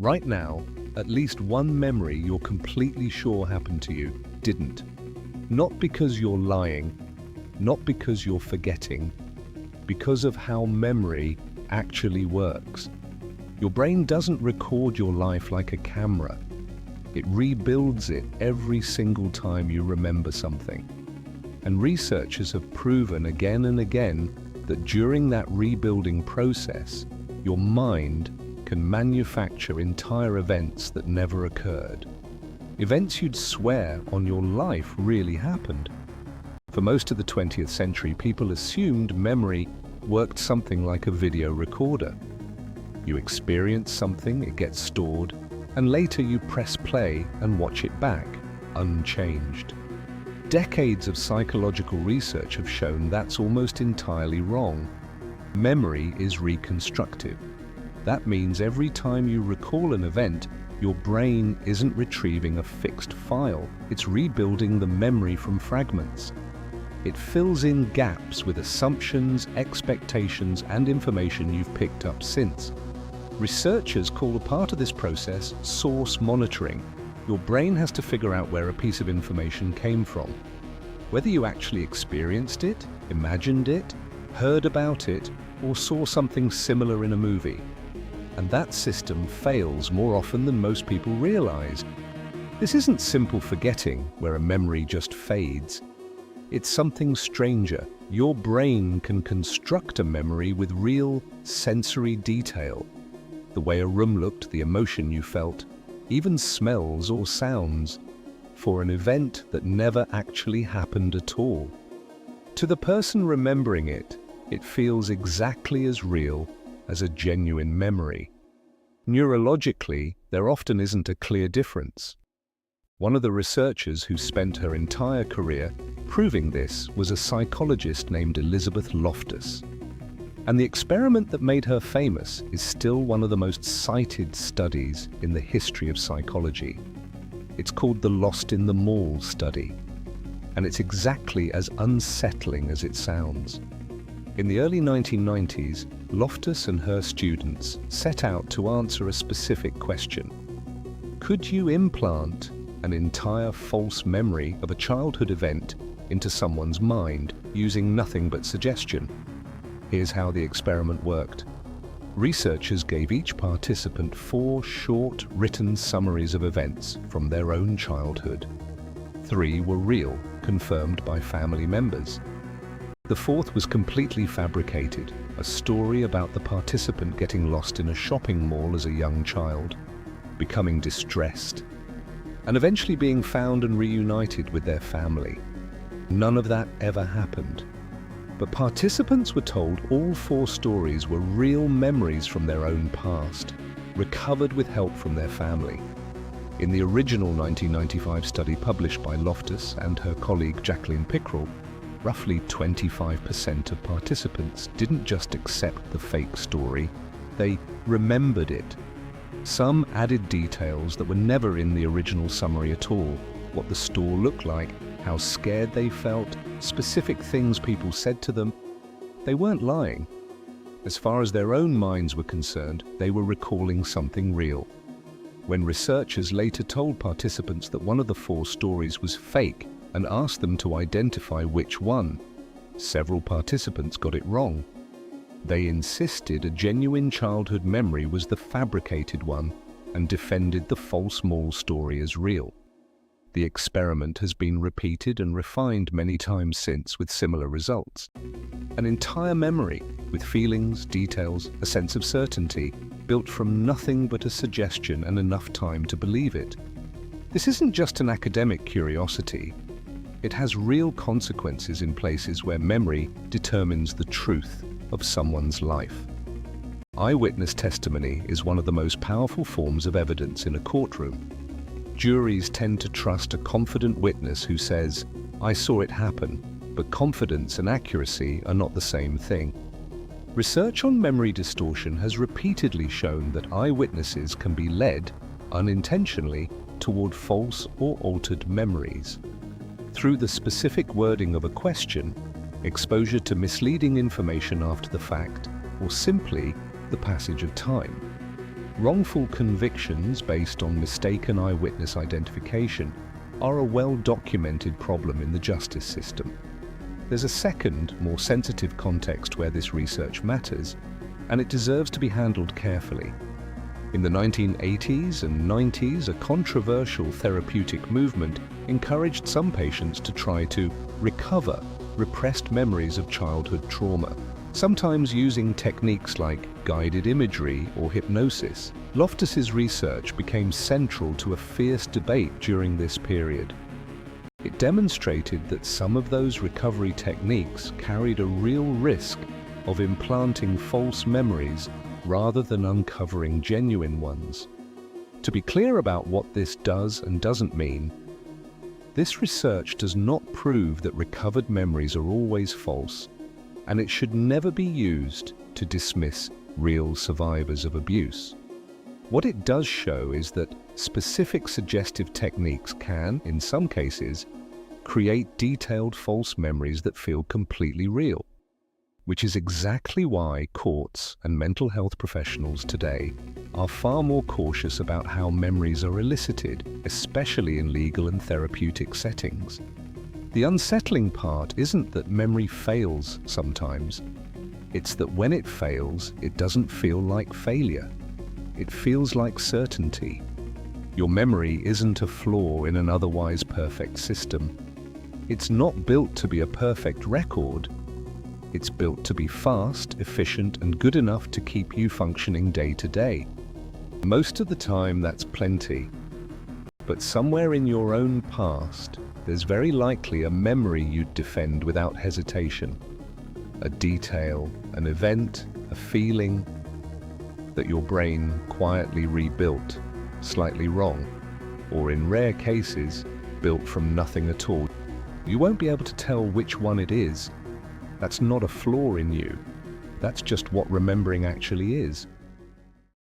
Right now, at least one memory you're completely sure happened to you didn't. Not because you're lying, not because you're forgetting, because of how memory actually works. Your brain doesn't record your life like a camera. It rebuilds it every single time you remember something. And researchers have proven again and again that during that rebuilding process, your mind can manufacture entire events that never occurred. Events you'd swear on your life really happened. For most of the 20th century, people assumed memory worked something like a video recorder. You experience something, it gets stored, and later you press play and watch it back, unchanged. Decades of psychological research have shown that's almost entirely wrong. Memory is reconstructive. That means every time you recall an event, your brain isn't retrieving a fixed file, it's rebuilding the memory from fragments. It fills in gaps with assumptions, expectations, and information you've picked up since. Researchers call a part of this process source monitoring. Your brain has to figure out where a piece of information came from. Whether you actually experienced it, imagined it, heard about it, or saw something similar in a movie. And that system fails more often than most people realize. This isn't simple forgetting, where a memory just fades. It's something stranger. Your brain can construct a memory with real sensory detail. The way a room looked, the emotion you felt, even smells or sounds, for an event that never actually happened at all. To the person remembering it, it feels exactly as real as a genuine memory. Neurologically, there often isn't a clear difference. One of the researchers who spent her entire career proving this was a psychologist named Elizabeth Loftus. And the experiment that made her famous is still one of the most cited studies in the history of psychology. It's called the Lost in the Mall study, and it's exactly as unsettling as it sounds. In the early 1990s, Loftus and her students set out to answer a specific question. Could you implant an entire false memory of a childhood event into someone's mind using nothing but suggestion? Here's how the experiment worked. Researchers gave each participant 4 short written summaries of events from their own childhood. 3 were real, confirmed by family members. The 4th was completely fabricated, a story about the participant getting lost in a shopping mall as a young child, becoming distressed, and eventually being found and reunited with their family. None of that ever happened. But participants were told all 4 stories were real memories from their own past, recovered with help from their family. In the original 1995 study published by Loftus and her colleague Jacqueline Pickrell, roughly 25% of participants didn't just accept the fake story, they remembered it. Some added details that were never in the original summary at all: what the store looked like, how scared they felt, specific things people said to them. They weren't lying. As far as their own minds were concerned, they were recalling something real. When researchers later told participants that one of the 4 stories was fake and asked them to identify which one, several participants got it wrong. They insisted a genuine childhood memory was the fabricated one and defended the false mall story as real. The experiment has been repeated and refined many times since with similar results. An entire memory with feelings, details, a sense of certainty, built from nothing but a suggestion and enough time to believe it. This isn't just an academic curiosity. It has real consequences in places where memory determines the truth of someone's life. Eyewitness testimony is one of the most powerful forms of evidence in a courtroom. Juries tend to trust a confident witness who says, "I saw it happen," but confidence and accuracy are not the same thing. Research on memory distortion has repeatedly shown that eyewitnesses can be led, unintentionally, toward false or altered memories. Through the specific wording of a question, exposure to misleading information after the fact, or simply the passage of time. Wrongful convictions based on mistaken eyewitness identification are a well-documented problem in the justice system. There's a second, more sensitive context where this research matters, and it deserves to be handled carefully. In the 1980s and 90s, a controversial therapeutic movement encouraged some patients to try to recover repressed memories of childhood trauma, sometimes using techniques like guided imagery or hypnosis. Loftus's research became central to a fierce debate during this period. It demonstrated that some of those recovery techniques carried a real risk of implanting false memories rather than uncovering genuine ones. To be clear about what this does and doesn't mean, this research does not prove that recovered memories are always false, and it should never be used to dismiss real survivors of abuse. What it does show is that specific suggestive techniques can, in some cases, create detailed false memories that feel completely real, which is exactly why courts and mental health professionals today are far more cautious about how memories are elicited, especially in legal and therapeutic settings. The unsettling part isn't that memory fails sometimes. It's that when it fails, it doesn't feel like failure. It feels like certainty. Your memory isn't a flaw in an otherwise perfect system. It's not built to be a perfect record. It's built to be fast, efficient, and good enough to keep you functioning day to day. Most of the time, that's plenty. But somewhere in your own past, there's very likely a memory you'd defend without hesitation. A detail, an event, a feeling that your brain quietly rebuilt, slightly wrong, or in rare cases, built from nothing at all. You won't be able to tell which one it is. That's not a flaw in you. That's just what remembering actually is.